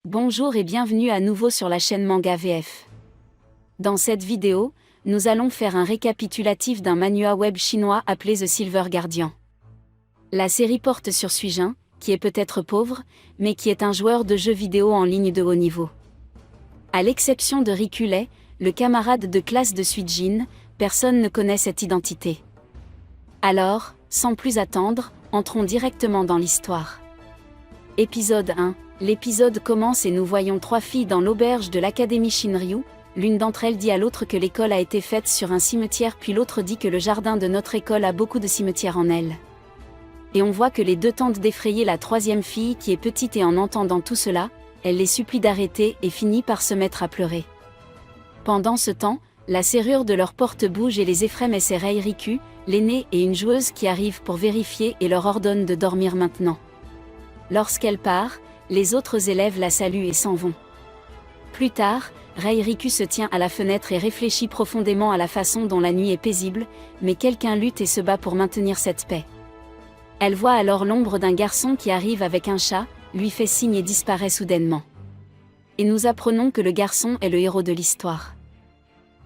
Bonjour et bienvenue à nouveau sur la chaîne Manga VF. Dans cette vidéo, nous allons faire un récapitulatif d'un manhwa web chinois appelé The Silver Guardian. La série porte sur Suijin, qui est peut-être pauvre, mais qui est un joueur de jeux vidéo en ligne de haut niveau. À l'exception de Rikulei, le camarade de classe de Suijin, personne ne connaît cette identité. Alors, sans plus attendre, entrons directement dans l'histoire. Épisode 1. L'épisode commence et nous voyons trois filles dans l'auberge de l'Académie Shinryu. L'une d'entre elles dit à l'autre que l'école a été faite sur un cimetière, puis l'autre dit que le jardin de notre école a beaucoup de cimetières en elle. Et on voit que les deux tentent d'effrayer la troisième fille qui est petite, et en entendant tout cela, elle les supplie d'arrêter et finit par se mettre à pleurer. Pendant ce temps, la serrure de leur porte bouge et les effraie, mais c'est Rei Riku, l'aînée, et une joueuse qui arrivent pour vérifier et leur ordonnent de dormir maintenant. Lorsqu'elle part, les autres élèves la saluent et s'en vont. Plus tard, Rei Riku se tient à la fenêtre et réfléchit profondément à la façon dont la nuit est paisible, mais quelqu'un lutte et se bat pour maintenir cette paix. Elle voit alors l'ombre d'un garçon qui arrive avec un chat, lui fait signe et disparaît soudainement. Et nous apprenons que le garçon est le héros de l'histoire.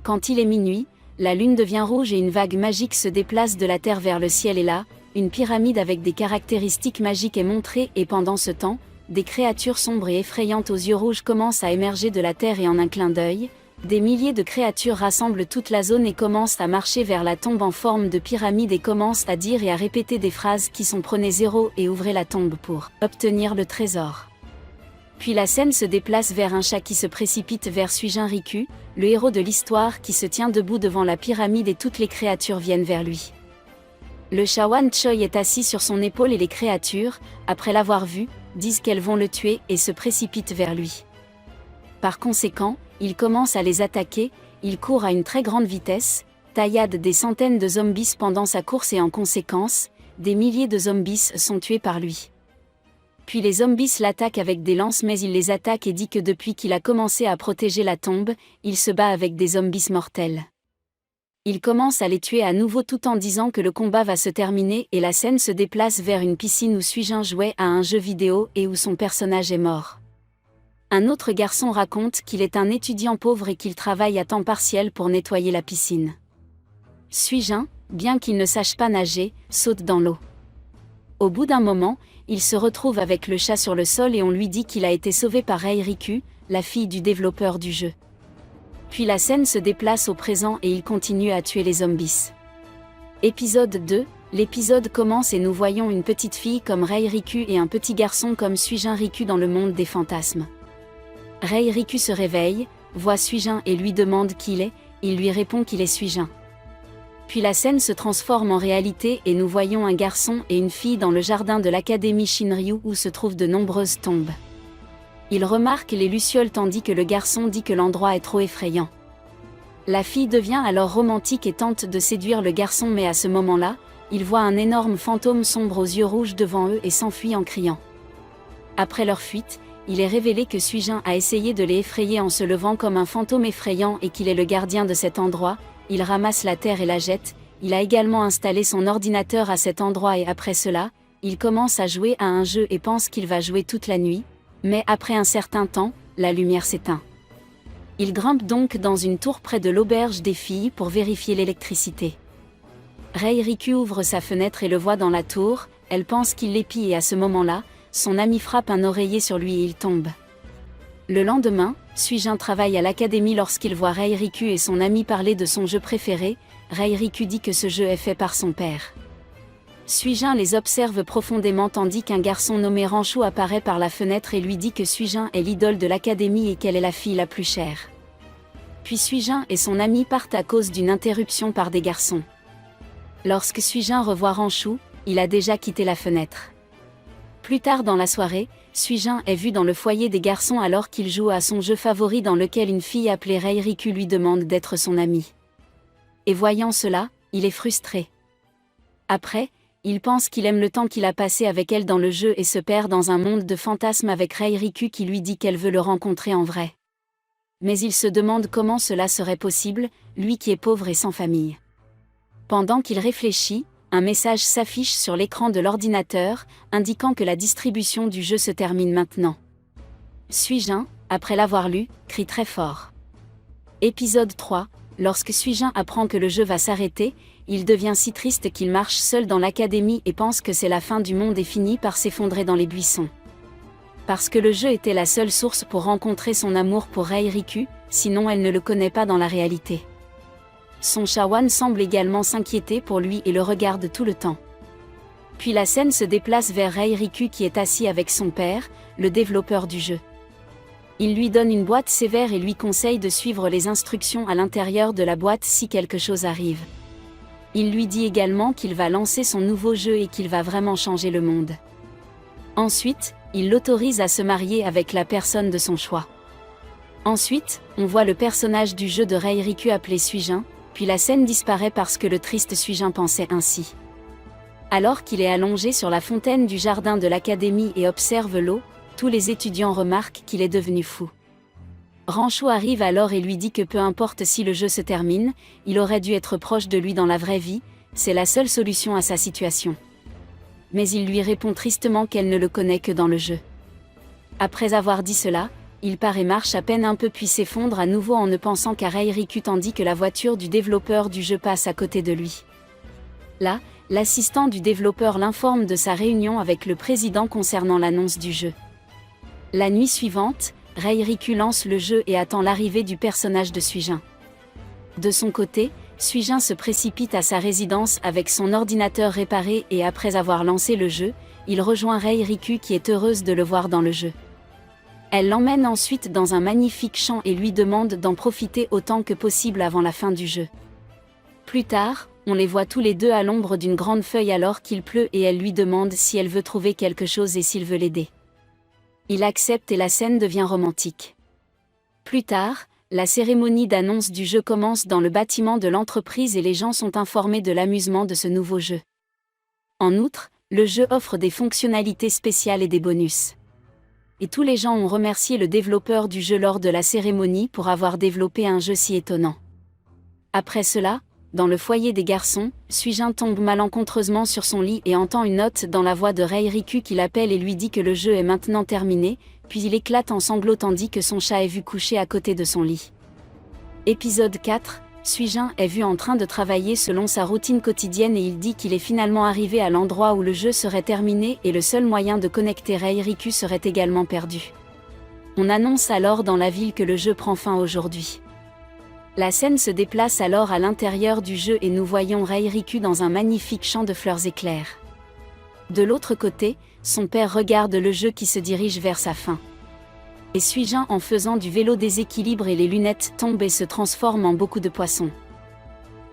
Quand il est minuit, la lune devient rouge et une vague magique se déplace de la terre vers le ciel, et là, une pyramide avec des caractéristiques magiques est montrée, et pendant ce temps, des créatures sombres et effrayantes aux yeux rouges commencent à émerger de la terre, et en un clin d'œil, des milliers de créatures rassemblent toute la zone et commencent à marcher vers la tombe en forme de pyramide et commencent à dire et à répéter des phrases qui sont: prenez 0 et ouvrez la tombe pour obtenir le trésor. Puis la scène se déplace vers un chat qui se précipite vers Suijin Riku, le héros de l'histoire, qui se tient debout devant la pyramide, et toutes les créatures viennent vers lui. Le chat Wan Choi est assis sur son épaule et les créatures, après l'avoir vu, disent qu'elles vont le tuer et se précipitent vers lui. Par conséquent, il commence à les attaquer, il court à une très grande vitesse, taillade des centaines de zombies pendant sa course, et en conséquence, des milliers de zombies sont tués par lui. Puis les zombies l'attaquent avec des lances, mais il les attaque et dit que depuis qu'il a commencé à protéger la tombe, il se bat avec des zombies mortels. Il commence à les tuer à nouveau tout en disant que le combat va se terminer, et la scène se déplace vers une piscine où Suijin jouait à un jeu vidéo et où son personnage est mort. Un autre garçon raconte qu'il est un étudiant pauvre et qu'il travaille à temps partiel pour nettoyer la piscine. Suijin, bien qu'il ne sache pas nager, saute dans l'eau. Au bout d'un moment, il se retrouve avec le chat sur le sol et on lui dit qu'il a été sauvé par Rei Riku, la fille du développeur du jeu. Puis la scène se déplace au présent et il continue à tuer les zombies. Épisode 2. L'épisode commence et nous voyons une petite fille comme Rei Riku et un petit garçon comme Suijin Riku dans le monde des fantasmes. Rei Riku se réveille, voit Suijin et lui demande qui il est, il lui répond qu'il est Suijin. Puis la scène se transforme en réalité et nous voyons un garçon et une fille dans le jardin de l'Académie Shinryu où se trouvent de nombreuses tombes. Il remarque les lucioles tandis que le garçon dit que l'endroit est trop effrayant. La fille devient alors romantique et tente de séduire le garçon, mais à ce moment-là, il voit un énorme fantôme sombre aux yeux rouges devant eux et s'enfuit en criant. Après leur fuite, il est révélé que Suijin a essayé de les effrayer en se levant comme un fantôme effrayant et qu'il est le gardien de cet endroit. Il ramasse la terre et la jette. Il a également installé son ordinateur à cet endroit et après cela, il commence à jouer à un jeu et pense qu'il va jouer toute la nuit. Mais après un certain temps, la lumière s'éteint. Il grimpe donc dans une tour près de l'auberge des filles pour vérifier l'électricité. Rei Riku ouvre sa fenêtre et le voit dans la tour, elle pense qu'il l'épie et à ce moment-là, son ami frappe un oreiller sur lui et il tombe. Le lendemain, Suijin travaille à l'académie lorsqu'il voit Rei Riku et son ami parler de son jeu préféré. Rei Riku dit que ce jeu est fait par son père. Suijin les observe profondément tandis qu'un garçon nommé Ranchu apparaît par la fenêtre et lui dit que Suijin est l'idole de l'académie et qu'elle est la fille la plus chère. Puis Suijin et son ami partent à cause d'une interruption par des garçons. Lorsque Suijin revoit Ranchu, il a déjà quitté la fenêtre. Plus tard dans la soirée, Suijin est vu dans le foyer des garçons alors qu'il joue à son jeu favori dans lequel une fille appelée Rei Riku lui demande d'être son amie. Et voyant cela, il est frustré. Après, il pense qu'il aime le temps qu'il a passé avec elle dans le jeu et se perd dans un monde de fantasmes avec Rei Riku qui lui dit qu'elle veut le rencontrer en vrai. Mais il se demande comment cela serait possible, lui qui est pauvre et sans famille. Pendant qu'il réfléchit, un message s'affiche sur l'écran de l'ordinateur, indiquant que la distribution du jeu se termine maintenant. Suijin, après l'avoir lu, crie très fort. Épisode 3, lorsque Suijin apprend que le jeu va s'arrêter, il devient si triste qu'il marche seul dans l'académie et pense que c'est la fin du monde et finit par s'effondrer dans les buissons. Parce que le jeu était la seule source pour rencontrer son amour pour Rei Riku, sinon elle ne le connaît pas dans la réalité. Son Shawan semble également s'inquiéter pour lui et le regarde tout le temps. Puis la scène se déplace vers Rei Riku qui est assis avec son père, le développeur du jeu. Il lui donne une boîte sévère et lui conseille de suivre les instructions à l'intérieur de la boîte si quelque chose arrive. Il lui dit également qu'il va lancer son nouveau jeu et qu'il va vraiment changer le monde. Ensuite, il l'autorise à se marier avec la personne de son choix. Ensuite, on voit le personnage du jeu de Rei Riku appelé Suijin, puis la scène disparaît parce que le triste Suijin pensait ainsi. Alors qu'il est allongé sur la fontaine du jardin de l'académie et observe l'eau, tous les étudiants remarquent qu'il est devenu fou. Rancho arrive alors et lui dit que peu importe si le jeu se termine, il aurait dû être proche de lui dans la vraie vie, c'est la seule solution à sa situation. Mais il lui répond tristement qu'elle ne le connaît que dans le jeu. Après avoir dit cela, il part et marche à peine un peu puis s'effondre à nouveau en ne pensant qu'à Rei Riku tandis que la voiture du développeur du jeu passe à côté de lui. Là, l'assistant du développeur l'informe de sa réunion avec le président concernant l'annonce du jeu. La nuit suivante, Rei Riku lance le jeu et attend l'arrivée du personnage de Suijin. De son côté, Suijin se précipite à sa résidence avec son ordinateur réparé et après avoir lancé le jeu, il rejoint Rei Riku qui est heureuse de le voir dans le jeu. Elle l'emmène ensuite dans un magnifique champ et lui demande d'en profiter autant que possible avant la fin du jeu. Plus tard, on les voit tous les deux à l'ombre d'une grande feuille alors qu'il pleut et elle lui demande si elle veut trouver quelque chose et s'il veut l'aider. Il accepte et la scène devient romantique. Plus tard, la cérémonie d'annonce du jeu commence dans le bâtiment de l'entreprise et les gens sont informés de l'amusement de ce nouveau jeu. En outre, le jeu offre des fonctionnalités spéciales et des bonus. Et tous les gens ont remercié le développeur du jeu lors de la cérémonie pour avoir développé un jeu si étonnant. Après cela, dans le foyer des garçons, Suijin tombe malencontreusement sur son lit et entend une note dans la voix de Rei Riku qui l'appelle et lui dit que le jeu est maintenant terminé, puis il éclate en sanglots tandis que son chat est vu couché à côté de son lit. Épisode 4, Suijin est vu en train de travailler selon sa routine quotidienne et il dit qu'il est finalement arrivé à l'endroit où le jeu serait terminé et le seul moyen de connecter Rei Riku serait également perdu. On annonce alors dans la ville que le jeu prend fin aujourd'hui. La scène se déplace alors à l'intérieur du jeu et nous voyons Rei Riku dans un magnifique champ de fleurs éclairs. De l'autre côté, son père regarde le jeu qui se dirige vers sa fin. Et Suijin en faisant du vélo déséquilibre et les lunettes tombent et se transforment en beaucoup de poissons.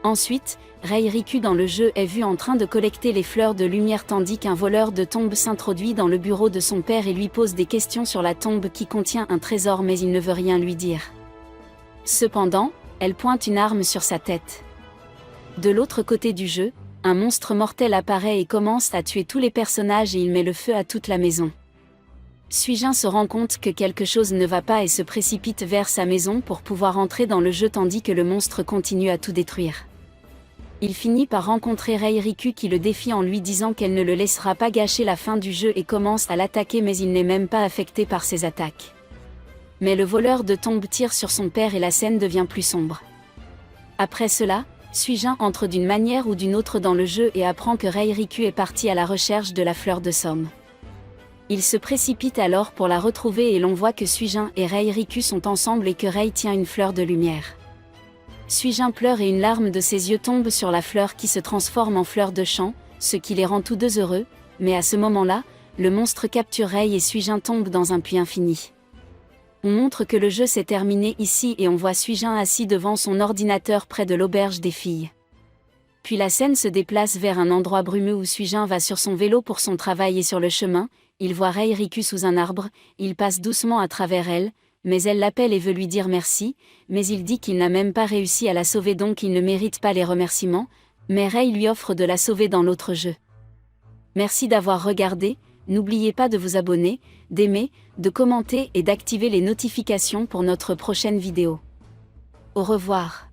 Ensuite, Rei Riku dans le jeu est vu en train de collecter les fleurs de lumière tandis qu'un voleur de tombes s'introduit dans le bureau de son père et lui pose des questions sur la tombe qui contient un trésor mais il ne veut rien lui dire. Cependant, elle pointe une arme sur sa tête. De l'autre côté du jeu, un monstre mortel apparaît et commence à tuer tous les personnages et il met le feu à toute la maison. Suijin se rend compte que quelque chose ne va pas et se précipite vers sa maison pour pouvoir entrer dans le jeu tandis que le monstre continue à tout détruire. Il finit par rencontrer Rei Riku qui le défie en lui disant qu'elle ne le laissera pas gâcher la fin du jeu et commence à l'attaquer mais il n'est même pas affecté par ses attaques. Mais le voleur de tombes tire sur son père et la scène devient plus sombre. Après cela, Suijin entre d'une manière ou d'une autre dans le jeu et apprend que Rei Riku est parti à la recherche de la fleur de somme. Il se précipite alors pour la retrouver et l'on voit que Suijin et Rei Riku sont ensemble et que Rei tient une fleur de lumière. Suijin pleure et une larme de ses yeux tombe sur la fleur qui se transforme en fleur de champ, ce qui les rend tous deux heureux, mais à ce moment-là, le monstre capture Rei et Suijin tombe dans un puits infini. On montre que le jeu s'est terminé ici et on voit Suijin assis devant son ordinateur près de l'auberge des filles. Puis la scène se déplace vers un endroit brumeux où Suijin va sur son vélo pour son travail et sur le chemin, il voit Rei Riku sous un arbre, il passe doucement à travers elle, mais elle l'appelle et veut lui dire merci, mais il dit qu'il n'a même pas réussi à la sauver donc il ne mérite pas les remerciements, mais Rei lui offre de la sauver dans l'autre jeu. Merci d'avoir regardé, n'oubliez pas de vous abonner, d'aimer, de commenter et d'activer les notifications pour notre prochaine vidéo. Au revoir.